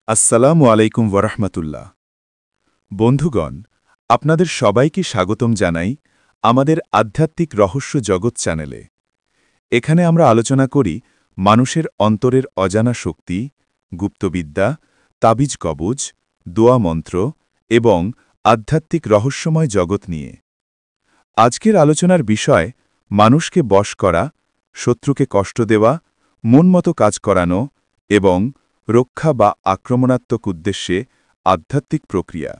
আসসালামু আলাইকুম ওরহমতুল্লাহ। বন্ধুগণ, আপনাদের সবাইকে স্বাগতম জানাই আমাদের আধ্যাত্মিক রহস্য জগৎ চ্যানেলে। এখানে আমরা আলোচনা করি মানুষের অন্তরের অজানা শক্তি, গুপ্তবিদ্যা, তাবিজ কবজ, দোয়া মন্ত্র এবং আধ্যাত্মিক রহস্যময় জগৎ নিয়ে। আজকের আলোচনার বিষয় মানুষকে বশ করা, শত্রুকে কষ্ট দেওয়া, মনমতো কাজ করানো এবং রক্ষা বা আক্রমণাত্মক উদ্দেশ্যে আধ্যাত্মিক প্রক্রিয়া।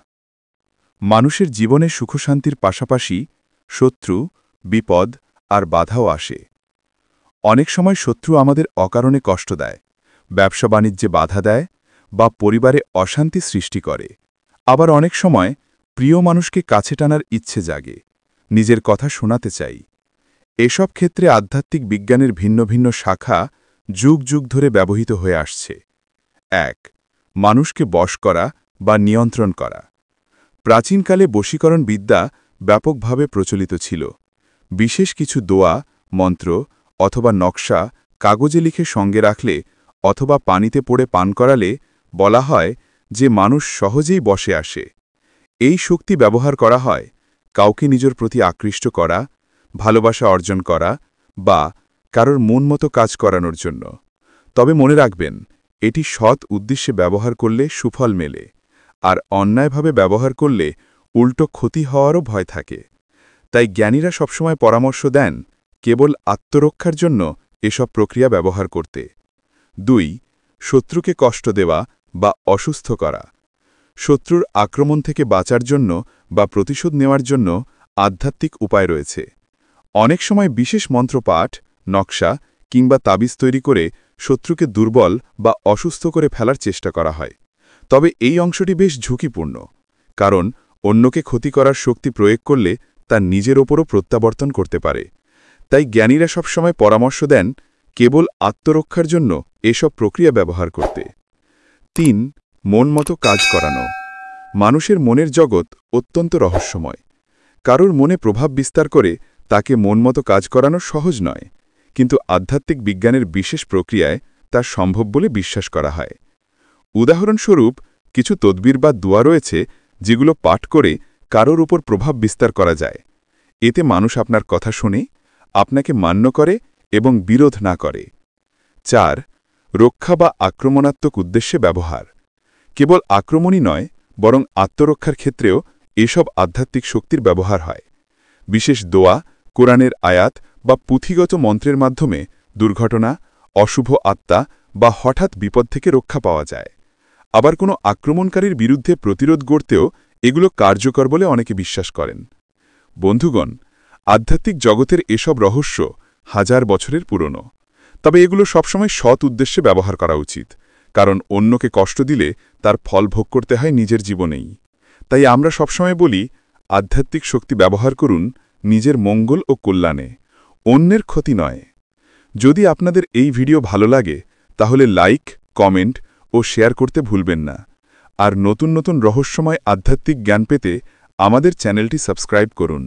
মানুষের জীবনে সুখশান্তির পাশাপাশি শত্রু, বিপদ আর বাধাও আসে। অনেক সময় শত্রু আমাদের অকারণে কষ্ট দেয়, ব্যবসা বাণিজ্যে বাধা দেয় বা পরিবারে অশান্তি সৃষ্টি করে। আবার অনেক সময় প্রিয় মানুষকে কাছে টানার ইচ্ছে জাগে, নিজের কথা শোনাতে চাই। এসব ক্ষেত্রে আধ্যাত্মিক বিজ্ঞানের ভিন্ন ভিন্ন শাখা যুগ যুগ ধরে ব্যবহৃত হয়ে আসছে। ১. মানুষকে বশ করা বা নিয়ন্ত্রণ করা। প্রাচীনকালে বশীকরণ বিদ্যা ব্যাপকভাবে প্রচলিত ছিল। বিশেষ কিছু দোয়া, মন্ত্র অথবা নকশা কাগজে লিখে সঙ্গে রাখলে অথবা পানিতে পড়ে পান করালে বলা হয় যে মানুষ সহজেই বশে আসে। এই শক্তি ব্যবহার করা হয় কাউকে নিজের প্রতি আকৃষ্ট করা, ভালোবাসা অর্জন করা বা কারোর মনমতো কাজ করানোর জন্য। তবে মনে রাখবেন, এটি সৎ উদ্দেশ্যে ব্যবহার করলে সুফল মেলে, আর অন্যায়ভাবে ব্যবহার করলে উল্টো ক্ষতি হওয়ারও ভয় থাকে। তাই জ্ঞানীরা সবসময় পরামর্শ দেন কেবল আত্মরক্ষার জন্য এসব প্রক্রিয়া ব্যবহার করতে। ২. শত্রুকে কষ্ট দেওয়া বা অসুস্থ করা। শত্রুর আক্রমণ থেকে বাঁচার জন্য বা প্রতিশোধ নেওয়ার জন্য আধ্যাত্মিক উপায় রয়েছে। অনেক সময় বিশেষ মন্ত্রপাঠ, নকশা কিংবা তাবিজ তৈরি করে শত্রুকে দুর্বল বা অসুস্থ করে ফেলার চেষ্টা করা হয়। তবে এই অংশটি বেশ ঝুঁকিপূর্ণ, কারণ অন্যকে ক্ষতি করার শক্তি প্রয়োগ করলে তা নিজের ওপরও প্রত্যাবর্তন করতে পারে। তাই জ্ঞানীরা সবসময় পরামর্শ দেন কেবল আত্মরক্ষার জন্য এসব প্রক্রিয়া ব্যবহার করতে। ৩. মনমতো কাজ করানো। মানুষের মনের জগৎ অত্যন্ত রহস্যময়। কারোর মনে প্রভাব বিস্তার করে তাকে মনমতো কাজ করানো সহজ নয়, কিন্তু আধ্যাত্মিক বিজ্ঞানের বিশেষ প্রক্রিয়ায় তা সম্ভব বলে বিশ্বাস করা হয়। উদাহরণস্বরূপ, কিছু তদবির বা দোয়া রয়েছে যেগুলো পাঠ করে কারোর উপর প্রভাব বিস্তার করা যায়। এতে মানুষ আপনার কথা শুনে, আপনাকে মান্য করে এবং বিরোধ না করে। ৪. রক্ষা বা আক্রমণাত্মক উদ্দেশ্যে ব্যবহার। কেবল আক্রমণই নয়, বরং আত্মরক্ষার ক্ষেত্রেও এসব আধ্যাত্মিক শক্তির ব্যবহার হয়। বিশেষ দোয়া, কোরআনের আয়াত বা পুঁথিগত মন্ত্রের মাধ্যমে দুর্ঘটনা, অশুভ আত্মা বা হঠাৎ বিপদ থেকে রক্ষা পাওয়া যায়। আবার কোনো আক্রমণকারীর বিরুদ্ধে প্রতিরোধ গড়তেও এগুলো কার্যকর বলে অনেকে বিশ্বাস করেন। বন্ধুগণ, আধ্যাত্মিক জগতের এসব রহস্য হাজার বছরের পুরনো। তবে এগুলো সবসময় সৎ উদ্দেশ্যে ব্যবহার করা উচিত, কারণ অন্যকে কষ্ট দিলে তার ফল ভোগ করতে হয় নিজের জীবনেই। তাই আমরা সবসময় বলি, আধ্যাত্মিক শক্তি ব্যবহার করুন নিজের মঙ্গল ও কল্যাণে, অন্যের ক্ষতি নয়। যদি আপনাদের এই ভিডিও ভালো লাগে তাহলে লাইক, কমেন্ট ও শেয়ার করতে ভুলবেন না। আর নতুন নতুন রহস্যময় আধ্যাত্মিক জ্ঞান পেতে আমাদের চ্যানেলটি সাবস্ক্রাইব করুন।